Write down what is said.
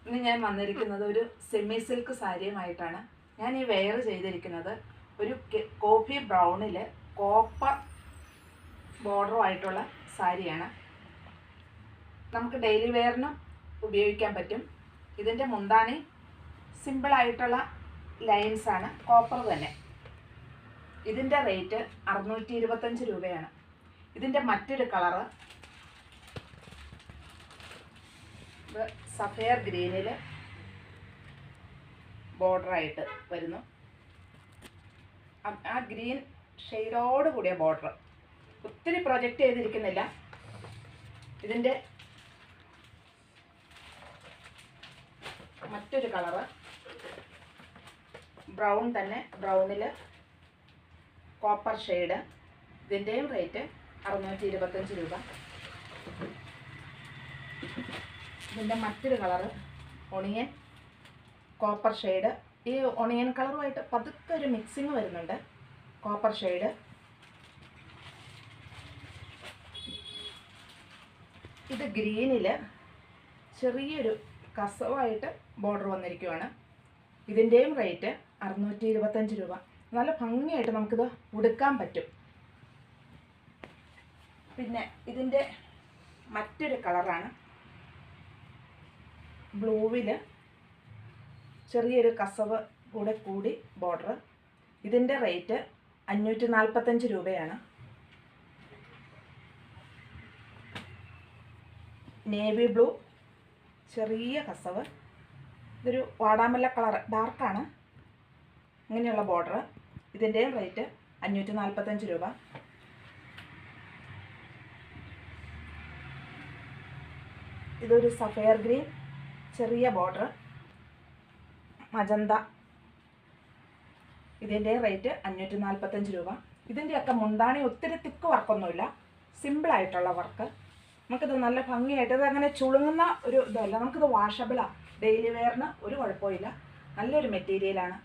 ഇന്ന് ഞാൻ വന്നിരിക്കുന്നത് ഒരു സെമി സിൽക്ക് സാരിയുമായിട്ടാണ്. ഞാൻ ഈ വെയർ ചെയ്തിരിക്കുന്നത് ഒരു കോഫി ബ്രൗണിൽ കോപ്പർ ബോർഡറുമായിട്ടുള്ള സാരിയാണ്. നമുക്ക് ഡെയിലി വെയറിനും ഉപയോഗിക്കാൻ പറ്റും. ഇതിൻ്റെ മുന്താണി സിമ്പിളായിട്ടുള്ള ലൈൻസാണ്, കോപ്പർ തന്നെ. ഇതിൻ്റെ റേറ്റ് 625 രൂപയാണ്. ഇതിൻ്റെ മറ്റൊരു കളറ് സഫയർ ഗ്രീനിൽ ബോർഡറായിട്ട് വരുന്നു. ആ ഗ്രീൻ ഷെയ്ഡോട് കൂടിയ ബോർഡർ, ഒത്തിരി പ്രൊജക്റ്റ് ചെയ്തിരിക്കുന്നില്ല. ഇതിൻ്റെ മറ്റൊരു കളറ് ബ്രൗൺ തന്നെ, ബ്രൗണിൽ കോപ്പർ ഷെയ്ഡ്. ഇതിൻ്റെയും റേറ്റ് 625 രൂപ. ഇതിൻ്റെ മറ്റൊരു കളറ് ഒണിയൻ കോപ്പർ ഷെയ്ഡ്. ഈ ഒണിയൻ കളറുമായിട്ട് പതുക്കെ ഒരു മിക്സിങ് വരുന്നുണ്ട്. Copper shade. ഇത് ഗ്രീനിൽ ചെറിയൊരു കസവായിട്ട് ബോർഡർ വന്നിരിക്കുവാണ്. ഇതിൻ്റെയും റേറ്റ് 625 രൂപ. നല്ല ഭംഗിയായിട്ട് നമുക്കിത് ഉടുക്കാൻ പറ്റും. പിന്നെ ഇതിൻ്റെ മറ്റൊരു കളറാണ് ബ്ലൂവിൽ ചെറിയൊരു കസവ് കൂടെ കൂടി ബോർഡർ. ഇതിൻ്റെ റേറ്റ് 545 രൂപയാണ്. നേവി ബ്ലൂ ചെറിയ കസവ്. ഇതൊരു വാടാമല്ല കളർ, ഡാർക്കാണ്. ഇങ്ങനെയുള്ള ബോർഡർ. ഇതിൻ്റെയും റേറ്റ് 545 രൂപ. ഇതൊരു സഫയർ ഗ്രീൻ ചെറിയ ബോർഡർ, മജന്ത. ഇതിൻ്റെ റേറ്റ് 545 രൂപ. ഇതിൻ്റെയൊക്കെ മുന്താണി ഒത്തിരി തിക്ക് വർക്കൊന്നുമില്ല, സിമ്പിളായിട്ടുള്ള വർക്ക്. നമുക്കിത് നല്ല ഭംഗിയായിട്ട്, ഇത് അങ്ങനെ ചുളുങ്ങുന്ന ഒരു ഇതല്ല. നമുക്കിത് വാഷബിളാണ്. ഡെയിലി വെയറിന് ഒരു കുഴപ്പമില്ല. നല്ലൊരു മെറ്റീരിയലാണ്.